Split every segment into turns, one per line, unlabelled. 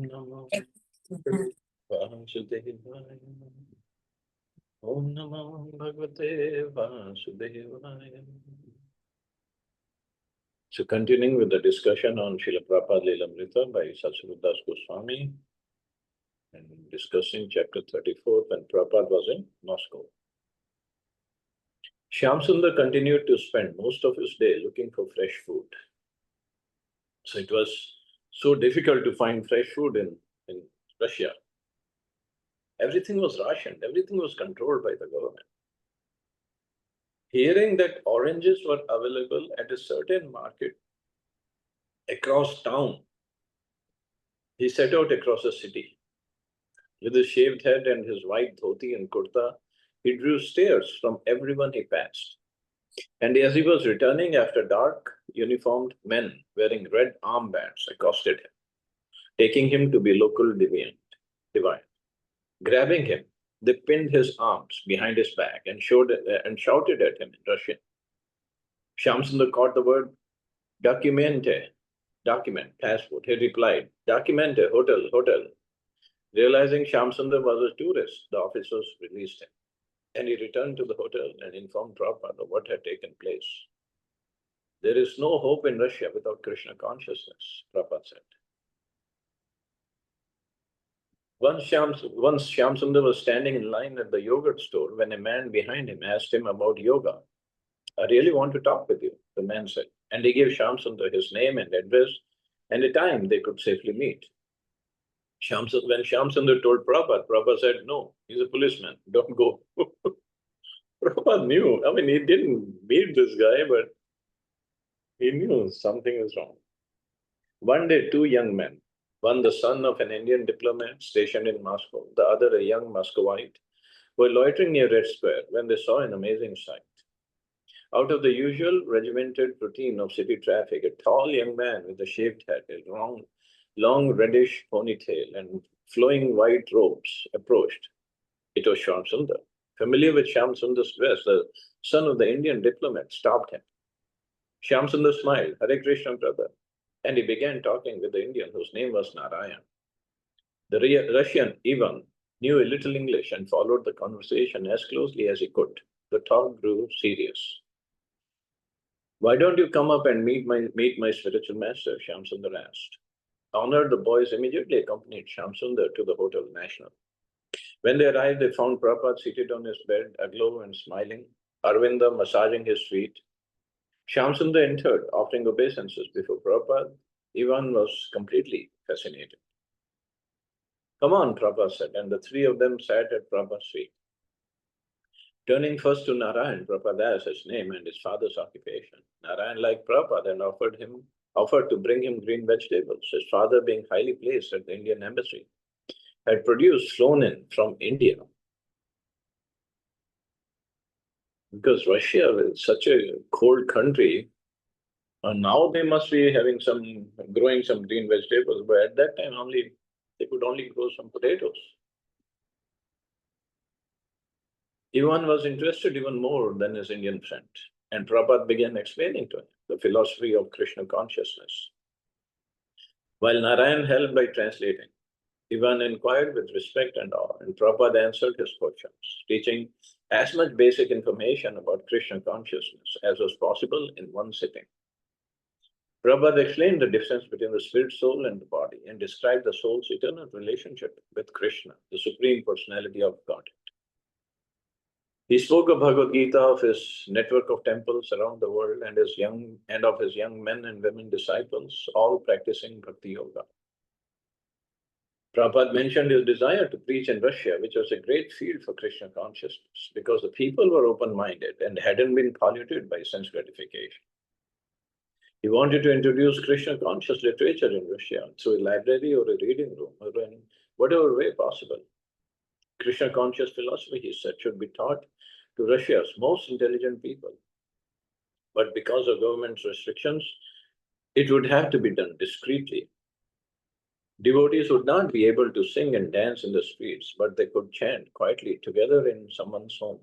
Om Namo Vasudevaya. Om Namo Bhagavate Vasudevaya. So continuing with the discussion on Srila Prabhupada Lilamrita by Srila Goswami, and discussing chapter 34 when Prabhupada was in Moscow. Shyamsundar continued to spend most of his day looking for fresh food. So it was so difficult to find fresh food in Russia. Everything was rationed, everything was controlled by the government. Hearing that oranges were available at a certain market across town, he set out across the city. With his shaved head and his white dhoti and kurta, he drew stares from everyone he passed. And as he was returning after dark, uniformed men wearing red armbands accosted him, taking him to be local divine. Grabbing him, they pinned his arms behind his back and shouted at him in Russian. Shyamsundar caught the word documente, document, passport. He replied, documente, hotel, hotel. Realizing Shyamsundar was a tourist, the officers released him. And he returned to the hotel and informed Prabhupada of what had taken place. There is no hope in Russia without Krishna consciousness, Prabhupada said. Once Shyamsundar was standing in line at the yogurt store when a man behind him asked him about yoga. I really want to talk with you, the man said. And he gave Shyamsundar his name and address and a time they could safely meet. When Shyamsundar told Prabhupada, Prabhupada said, no, he's a policeman, don't go. Prabhupada knew, I mean, he didn't meet this guy, but he knew something is wrong. One day, two young men, one the son of an Indian diplomat stationed in Moscow, the other a young Muscovite, were loitering near Red Square when they saw an amazing sight. Out of the usual regimented routine of city traffic, a tall young man with a shaved head, a long reddish ponytail and flowing white robes approached. It was Shyamsundar. Familiar with Shyamsundar's dress, the son of the Indian diplomat stopped him. Shyamsundar smiled, Hare Krishna, brother, and he began talking with the Indian whose name was Narayan. The Russian, Ivan, knew a little English and followed the conversation as closely as he could. The talk grew serious. Why don't you come up and meet my spiritual master, Shyamsundar asked. Honored, the boys immediately accompanied Shyamsundar to the Hotel National. When they arrived, they found Prabhupada seated on his bed, aglow and smiling, Arvinda massaging his feet. Shyamsundar entered, offering obeisances before Prabhupada. Ivan was completely fascinated. Come on, Prabhupada said, and the three of them sat at Prabhupada's feet. Turning first to Narayan, Prabhupada asked his name and his father's occupation. Narayan liked Prabhupada and offered to bring him green vegetables. His father, being highly placed at the Indian embassy, had produced flown in from India. Because Russia is such a cold country, and now they must be growing some green vegetables, but at that time they could only grow some potatoes. Ivan was interested even more than his Indian friend, and Prabhupada began explaining to him the philosophy of Krishna consciousness. While Narayan helped by translating, Ivan inquired with respect and awe, and Prabhupada answered his questions, teaching as much basic information about Krishna consciousness as was possible in one sitting. Prabhupada explained the difference between the spirit soul and the body and described the soul's eternal relationship with Krishna, the Supreme Personality of Godhead. He spoke of Bhagavad Gita, of his network of temples around the world, and of his young men and women disciples, all practicing Bhakti Yoga. Prabhupada mentioned his desire to preach in Russia, which was a great field for Krishna consciousness, because the people were open-minded and hadn't been polluted by sense gratification. He wanted to introduce Krishna conscious literature in Russia through a library or a reading room, or in whatever way possible. Krishna conscious philosophy, he said, should be taught to Russia's most intelligent people. But because of government's restrictions, it would have to be done discreetly. Devotees would not be able to sing and dance in the streets, but they could chant quietly together in someone's home.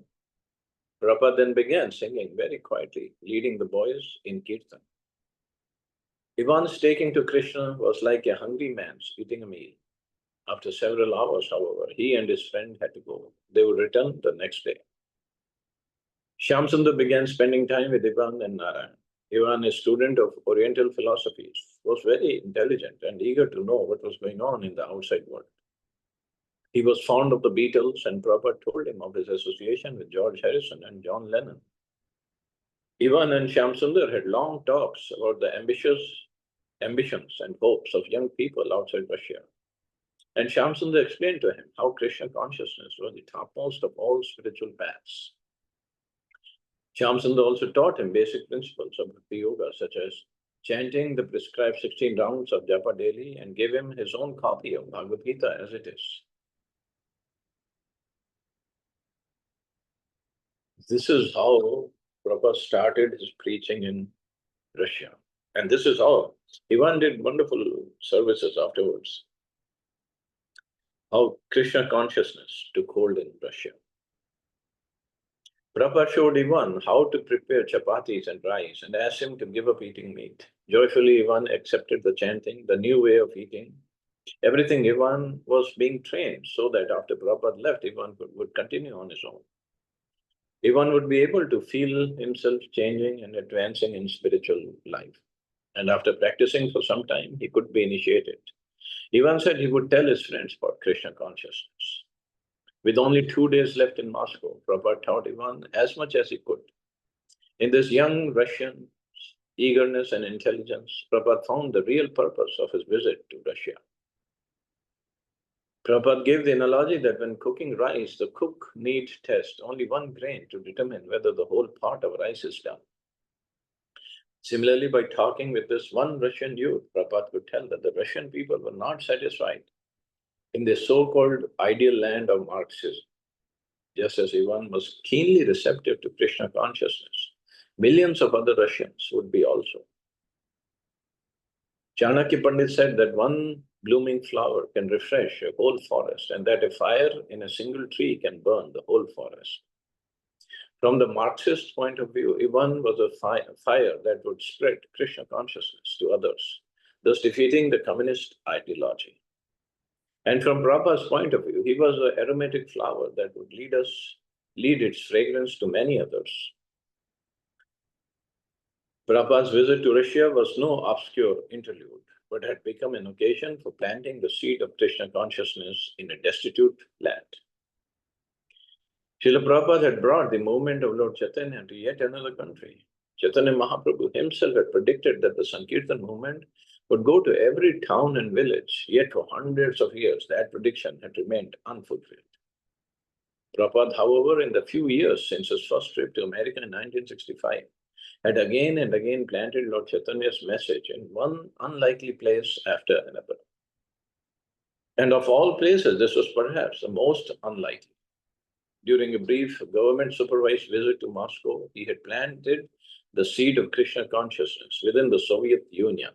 Prabhupada then began singing very quietly, leading the boys in kirtan. Ivan's taking to Krishna was like a hungry man's eating a meal. After several hours, however, he and his friend had to go. They would return the next day. Shyamsundar began spending time with Ivan and Narayan. Ivan, a student of Oriental philosophies, was very intelligent and eager to know what was going on in the outside world. He was fond of the Beatles, and Prabhupada told him of his association with George Harrison and John Lennon. Ivan and Shyamsundar had long talks about the ambitions and hopes of young people outside Russia. And Shyamsundar explained to him how Krishna consciousness was the topmost of all spiritual paths. Shyamsundar also taught him basic principles of Bhakti Yoga, such as chanting the prescribed 16 rounds of japa daily, and gave him his own copy of Bhagavad Gita as it is. This is how Prabhupada started his preaching in Russia. And this is how Ivan did wonderful services afterwards. How Krishna consciousness took hold in Russia. Prabhupada showed Ivan how to prepare chapatis and rice and asked him to give up eating meat. Joyfully, Ivan accepted the chanting, the new way of eating. Everything Ivan was being trained so that after Prabhupada left, Ivan would continue on his own. Ivan would be able to feel himself changing and advancing in spiritual life. And after practicing for some time, he could be initiated. Ivan said he would tell his friends about Krishna consciousness. With only 2 days left in Moscow, Prabhupada taught Ivan as much as he could. In this young Russian's eagerness and intelligence, Prabhupada found the real purpose of his visit to Russia. Prabhupada gave the analogy that when cooking rice, the cook need test only one grain to determine whether the whole pot of rice is done. Similarly, by talking with this one Russian youth, Prabhupada could tell that the Russian people were not satisfied in the so-called ideal land of Marxism. Just as Ivan was keenly receptive to Krishna consciousness, millions of other Russians would be also. Chanakya Pandit said that one blooming flower can refresh a whole forest, and that a fire in a single tree can burn the whole forest. From the Marxist point of view, Ivan was a fire that would spread Krishna consciousness to others, thus defeating the communist ideology. And from Prabhupada's point of view, he was an aromatic flower that would lead its fragrance to many others. Prabhupada's visit to Russia was no obscure interlude, but had become an occasion for planting the seed of Krishna consciousness in a destitute land. Srila Prabhupada had brought the movement of Lord Chaitanya to yet another country. Chaitanya Mahaprabhu himself had predicted that the Sankirtan movement would go to every town and village, yet for hundreds of years that prediction had remained unfulfilled. Prabhupada, however, in the few years since his first trip to America in 1965, had again and again planted Lord Chaitanya's message in one unlikely place after another. And of all places, this was perhaps the most unlikely. During a brief government-supervised visit to Moscow, he had planted the seed of Krishna consciousness within the Soviet Union.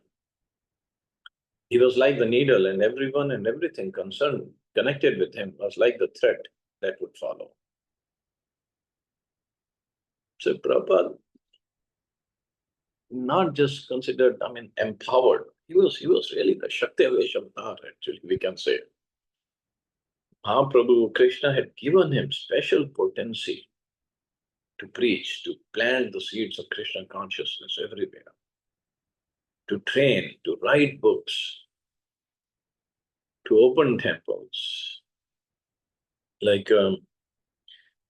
He was like the needle, and everyone and everything connected with him was like the thread that would follow. So Prabhupada not just considered, empowered. He was really the Shakti Avatar, actually, we can say. Mahaprabhu Krishna had given him special potency to preach, to plant the seeds of Krishna consciousness everywhere, to train, to write books, to open temples. Like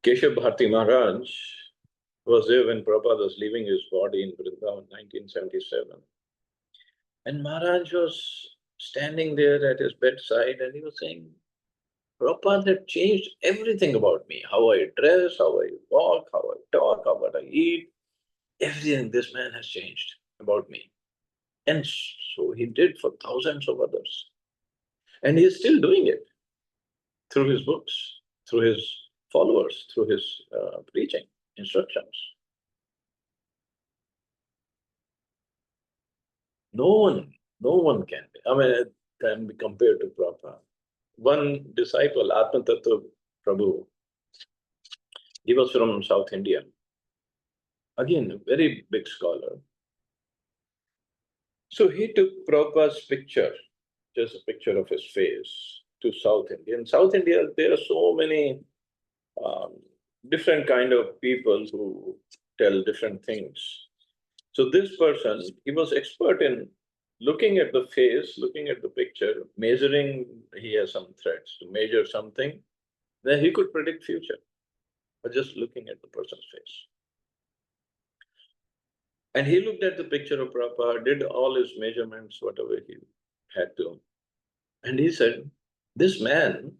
Keshav Bharati Maharaj was there when Prabhupada was leaving his body in Vrindavan in 1977. And Maharaj was standing there at his bedside and he was saying, Prabhupada had changed everything about me, how I dress, how I walk, how I talk, how what I eat. Everything this man has changed about me. And so he did for thousands of others. And he is still doing it through his books, through his followers, through his preaching, instructions. No one can be compared to Prabhupada. One disciple, Atma Tattva Prabhu, he was from South India. Again, a very big scholar. So he took Prabhupada's picture, just a picture of his face, to South India. In South India, there are so many um, different kind of people who tell different things. So this person, he was expert in looking at the face, looking at the picture, measuring, he has some threads to measure something, then he could predict future by just looking at the person's face. And he looked at the picture of Prabhupada, did all his measurements, whatever he had to. And he said, this man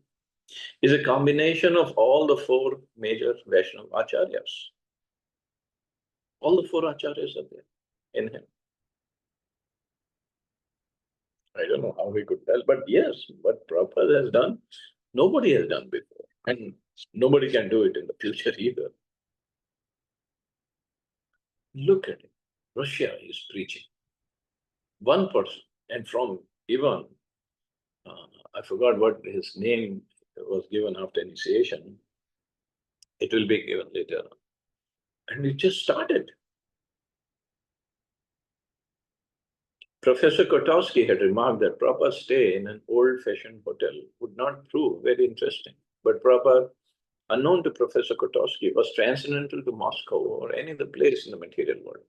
is a combination of all the four major Vaishnava acharyas. All the four acharyas are there in him. I don't know how we could tell, but yes, what Prabhupada has done, nobody has done before. And nobody can do it in the future either. Look at it. Russia is preaching. One person, and from even, I forgot what his name was given after initiation. It will be given later. And it just started. Professor Kotowski had remarked that proper stay in an old-fashioned hotel would not prove very interesting. But Prabhupada, unknown to Professor Kotowski, was transcendental to Moscow or any other place in the material world.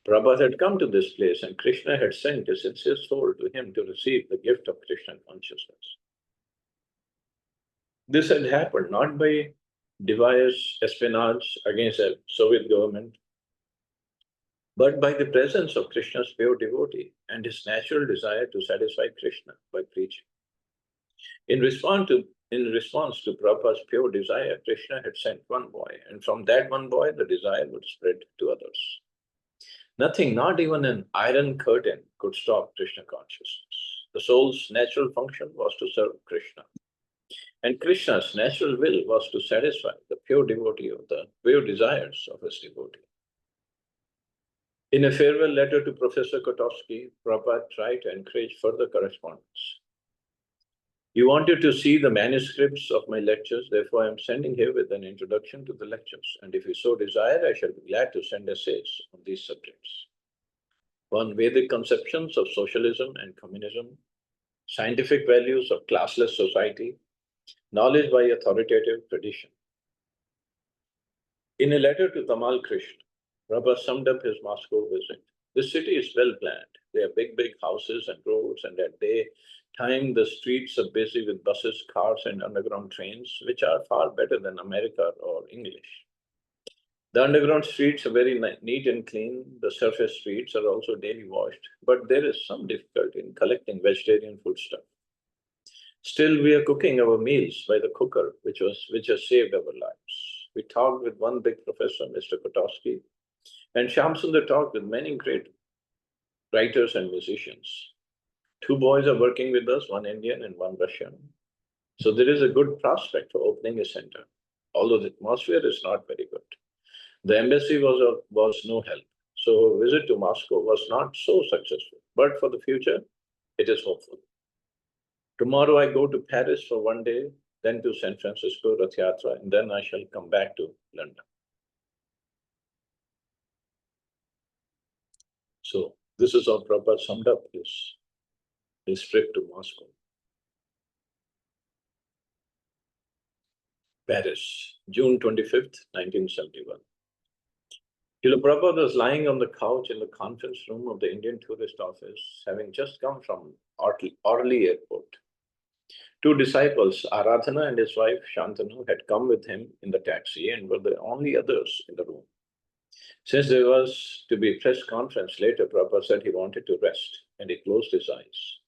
Prabhupada had come to this place and Krishna had sent his sincere soul to him to receive the gift of Krishna consciousness. This had happened not by devious espionage against the Soviet government, but by the presence of Krishna's pure devotee and his natural desire to satisfy Krishna by preaching. In response to Prabhupada's pure desire, Krishna had sent one boy, and from that one boy, the desire would spread to others. Nothing, not even an iron curtain, could stop Krishna consciousness. The soul's natural function was to serve Krishna, and Krishna's natural will was to satisfy the pure devotee of the pure desires of his devotee. In a farewell letter to Professor Kotowski, Prabhupada tried to encourage further correspondence. You wanted to see the manuscripts of my lectures, therefore I am sending here with an introduction to the lectures, and if you so desire, I shall be glad to send essays on these subjects. One, Vedic conceptions of socialism and communism, scientific values of classless society, knowledge by authoritative tradition. In a letter to Tamal Krishna, Prabhupada summed up his Moscow visit. This city is well planned. There are big, big houses and roads, and at daytime the streets are busy with buses, cars, and underground trains, which are far better than America or English. The underground streets are very neat and clean. The surface streets are also daily washed, but there is some difficulty in collecting vegetarian foodstuff. Still, we are cooking our meals by the cooker, which has saved our lives. We talked with one big professor, Mr. Kotowski, and Shamsundar talked with many great writers and musicians. Two boys are working with us, one Indian and one Russian. So there is a good prospect for opening a center, although the atmosphere is not very good. The embassy was no help. So a visit to Moscow was not so successful, but for the future, it is hopeful. Tomorrow I go to Paris for one day, then to San Francisco, Rath Yatra, and then I shall come back to London. So this is how Prabhupada summed up his trip to Moscow. Paris, June 25th, 1971. Srila Prabhupada was lying on the couch in the conference room of the Indian Tourist Office, having just come from Orly Airport. Two disciples, Aradhana and his wife Shantanu, had come with him in the taxi and were the only others in the room. Since there was to be a press conference later, Prabhupada said he wanted to rest, and he closed his eyes.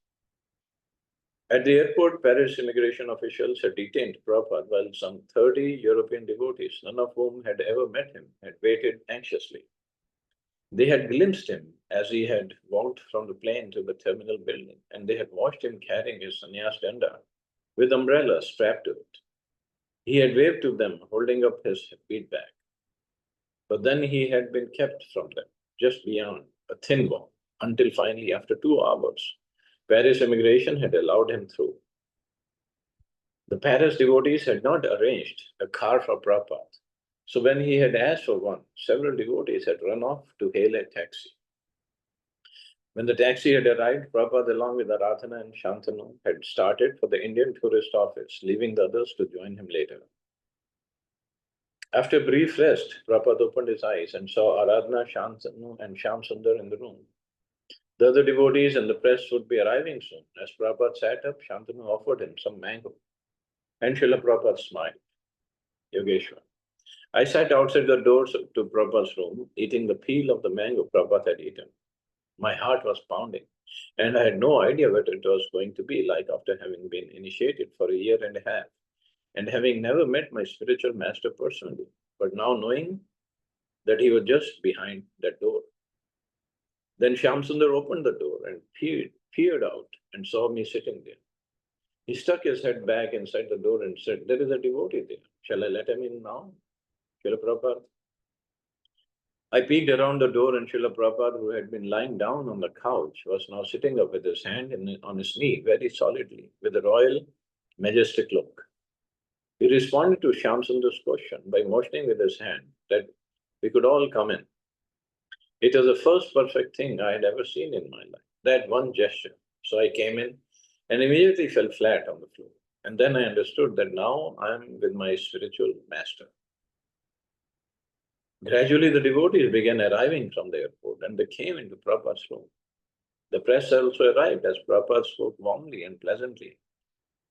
At the airport, Paris immigration officials had detained Prabhupada while some 30 European devotees, none of whom had ever met him, had waited anxiously. They had glimpsed him as he had walked from the plane to the terminal building, and they had watched him carrying his sannyas danda with umbrella strapped to it. He had waved to them, holding up his bead bag. But then he had been kept from them, just beyond a thin wall, until finally, after 2 hours, Paris immigration had allowed him through. The Paris devotees had not arranged a car for Prabhupada, so when he had asked for one, several devotees had run off to hail a taxi. When the taxi had arrived, Prabhupada, along with Aradhana and Shantanu, had started for the Indian tourist office, leaving the others to join him later. After a brief rest, Prabhupada opened his eyes and saw Aradhana, Shantanu, and Shyamsundar in the room. The other devotees and the press would be arriving soon. As Prabhupada sat up, Shantanu offered him some mango. And Srila Prabhupada smiled. Yogeshwar. I sat outside the doors to Prabhupada's room, eating the peel of the mango Prabhupada had eaten. My heart was pounding, and I had no idea what it was going to be like after having been initiated for a year and a half, and having never met my spiritual master personally, but now knowing that he was just behind that door. Then Shyamsundar opened the door and peered out and saw me sitting there. He stuck his head back inside the door and said, "There is a devotee there. Shall I let him in now?" Srila Prabhupada. I peeked around the door, and Srila Prabhupada, who had been lying down on the couch, was now sitting up with his hand on his knee very solidly, with a royal, majestic look. He responded to Shyamsundar's question by motioning with his hand that we could all come in. It was the first perfect thing I had ever seen in my life, that one gesture. So I came in and immediately fell flat on the floor. And then I understood that now I am with my spiritual master. Gradually, the devotees began arriving from the airport, and they came into Prabhupada's room. The press also arrived as Prabhupada spoke warmly and pleasantly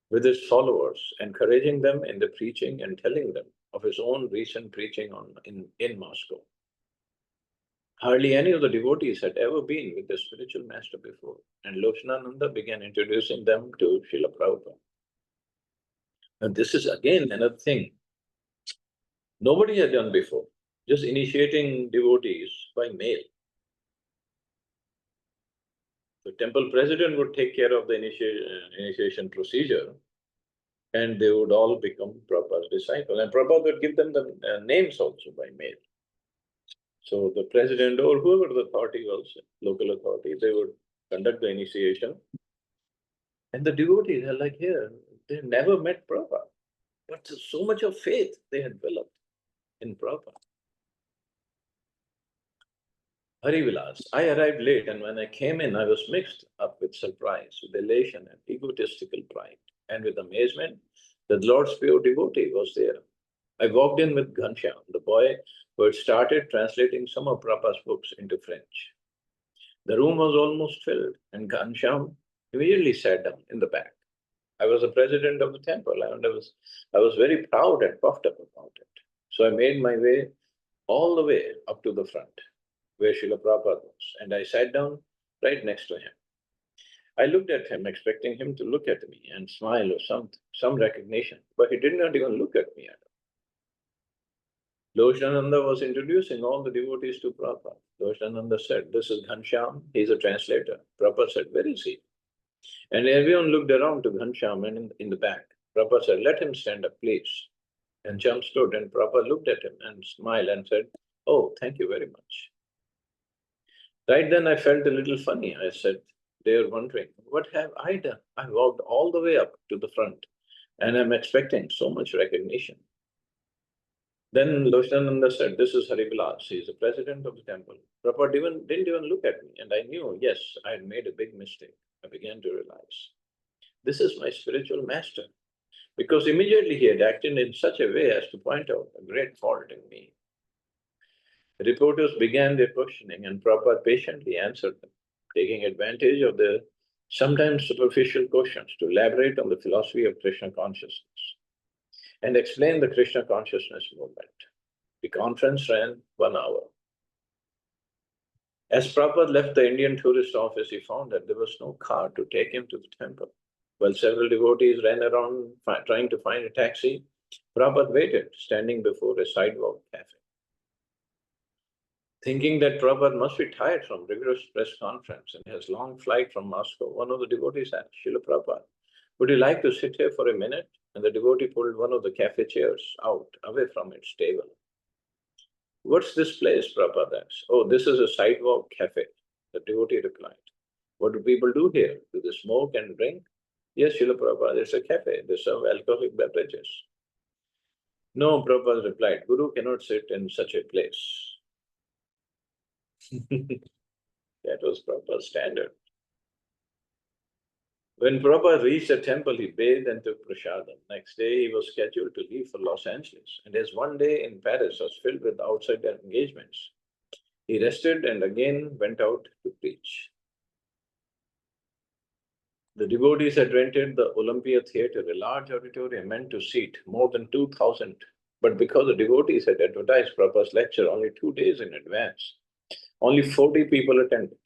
with his followers, encouraging them in the preaching and telling them of his own recent preaching in Moscow. Hardly any of the devotees had ever been with the spiritual master before, and Lokshanananda began introducing them to Srila Prabhupada. And this is again another thing nobody had done before, just initiating devotees by mail. The temple president would take care of the initiation procedure, and they would all become Prabhupada's disciples. And Prabhupada would give them the names also by mail. So the president or whoever the authority was, local authority, they would conduct the initiation. And the devotees are like, here, they never met Prabhupada, but so much of faith they had developed in Prabhupada. Harivilas, I arrived late, and when I came in, I was mixed up with surprise, with elation and egotistical pride, and with amazement that the Lord's pure devotee was there. I walked in with Ghanshyam, the boy who had started translating some of Prabhupada's books into French. The room was almost filled, and Ghanshyam immediately sat down in the back. I was the president of the temple, and I was very proud and puffed up about it. So I made my way all the way up to the front, where Srila Prabhupada was, and I sat down right next to him. I looked at him, expecting him to look at me and smile or some recognition, but he did not even look at me at all. Lokshanananda was introducing all the devotees to Prabhupada. Lokshanananda said, "This is Ghanshyam, he's a translator." Prabhupada said, "Where is he?" And everyone looked around to Ghanshyam, and in the back, Prabhupada said, "Let him stand up, please." Ghanshyam stood, and Prabhupada looked at him and smiled and said, "Oh, thank you very much." Right then I felt a little funny. I said, they were wondering, what have I done? I walked all the way up to the front, and I'm expecting so much recognition. Then Lokshanananda said, "This is Harivilas. He is the president of the temple." Prabhupada didn't even look at me, and I knew, yes, I had made a big mistake. I began to realize, this is my spiritual master, because immediately he had acted in such a way as to point out a great fault in me. The reporters began their questioning, and Prabhupada patiently answered them, taking advantage of the sometimes superficial questions to elaborate on the philosophy of Krishna consciousness and explain the Krishna consciousness movement. The conference ran 1 hour. As Prabhupada left the Indian tourist office, he found that there was no car to take him to the temple. While several devotees ran around trying to find a taxi, Prabhupada waited, standing before a sidewalk cafe. Thinking that Prabhupada must be tired from rigorous press conference and his long flight from Moscow, one of the devotees asked, "Srila Prabhupada, would you like to sit here for a minute?" And the devotee pulled one of the cafe chairs out, away from its table. "What's this place?" Prabhupada asked. "Oh, this is a sidewalk cafe," the devotee replied. "What do people do here? Do they smoke and drink?" "Yes, Srila Prabhupada, it's a cafe. They serve alcoholic beverages." "No," Prabhupada replied, "Guru cannot sit in such a place." That was proper standard. When Prabhupada reached the temple, he bathed and took prasadam. Next day, he was scheduled to leave for Los Angeles. And his one day in Paris was filled with outside engagements. He rested and again went out to preach. The devotees had rented the Olympia Theatre, a large auditorium meant to seat more than 2,000. But because the devotees had advertised Prabhupada's lecture only 2 days in advance, only 40 people attended.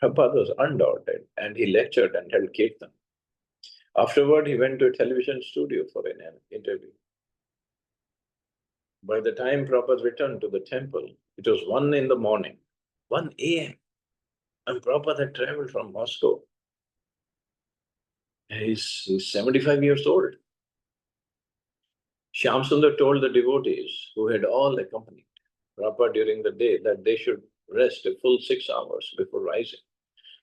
Prabhupada was undaunted and he lectured and held kirtan. Afterward, he went to a television studio for an interview. By the time Prabhupada returned to the temple, it was 1 in the morning, 1 a.m. And Prabhupada had traveled from Moscow. He's 75 years old. Shyam Sundar told the devotees who had all accompanied Prabhupada during the day that they should rest a full 6 hours before rising.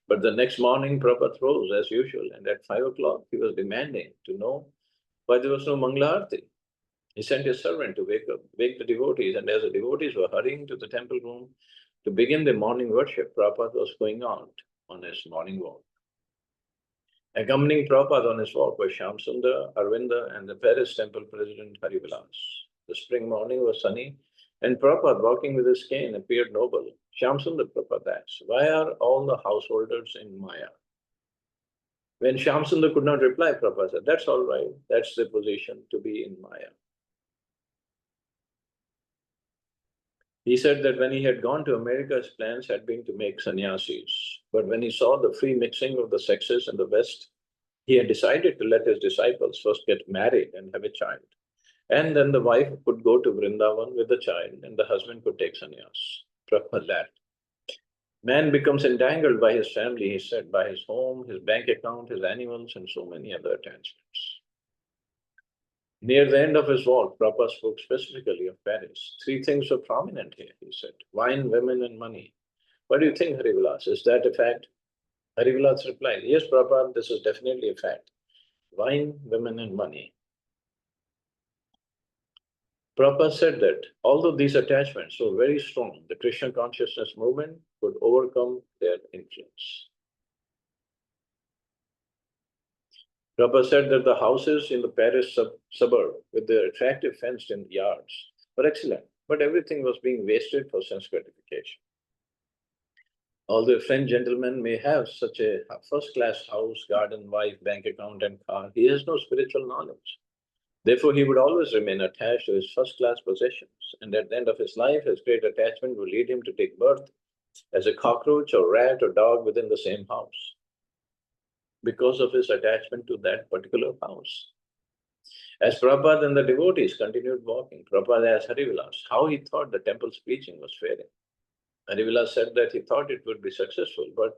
But the next morning, Prabhupada rose as usual, and at 5 o'clock, he was demanding to know why there was no Mangala Arati. He sent his servant to wake the devotees, and as the devotees were hurrying to the temple room to begin their morning worship, Prabhupada was going out on his morning walk. Accompanying Prabhupada on his walk were Shyam Sundar, Arvinda, and the Paris temple president Harivilas. The spring morning was sunny, and Prabhupada, walking with his cane, appeared noble. Shyam Sundar, Prabhupada asked, why are all the householders in Maya? When Shyam Sundar could not reply, Prabhupada said, that's all right, that's the position to be in Maya. He said that when he had gone to America, his plans had been to make sannyasis. But when he saw the free mixing of the sexes in the West, he had decided to let his disciples first get married and have a child. And then the wife could go to Vrindavan with the child and the husband could take sannyas. Prabhupada laughed. Man becomes entangled by his family, he said, by his home, his bank account, his animals, and so many other attachments. Near the end of his walk, Prabhupada spoke specifically of Paris. 3 things were prominent here, he said, wine, women, and money. What do you think, Harivilas? Is that a fact? Harivilas replied, yes, Prabhupada, this is definitely a fact. Wine, women, and money. Prabhupada said that although these attachments were very strong, the Krishna consciousness movement could overcome their influence. Prabhupada said that the houses in the Paris suburb with their attractive fenced-in yards were excellent, but everything was being wasted for sense gratification. Although a French gentleman may have such a first-class house, garden, wife, bank account, and car, he has no spiritual knowledge. Therefore, he would always remain attached to his first-class possessions, and at the end of his life, his great attachment will lead him to take birth as a cockroach or rat or dog within the same house, because of his attachment to that particular house. As Prabhupada and the devotees continued walking, Prabhupada asked Harivilas how he thought the temple's preaching was faring. Harivilas said that he thought it would be successful, but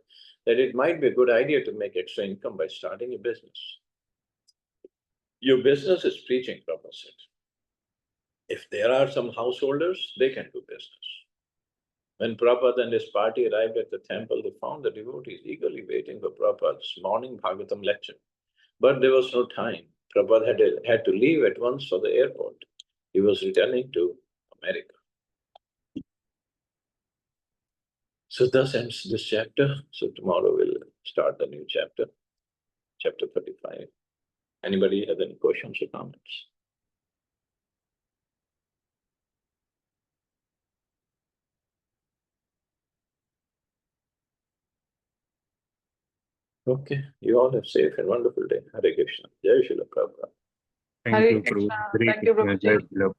that it might be a good idea to make extra income by starting a business. Your business is preaching, Prabhupada said. If there are some householders, they can do business. When Prabhupada and his party arrived at the temple, they found the devotees eagerly waiting for Prabhupada's morning Bhagavatam lecture. But there was no time. Prabhupada had to leave at once for the airport. He was returning to America. So thus ends this chapter. So tomorrow we'll start the new chapter, chapter 35. Anybody have any questions or comments? Okay, you all have safe and wonderful day. Hare Krishna. Jai Srila Prabhupada.
Thank you, Prabhu.
Thank you,
Jai
Prabhuji.
Srila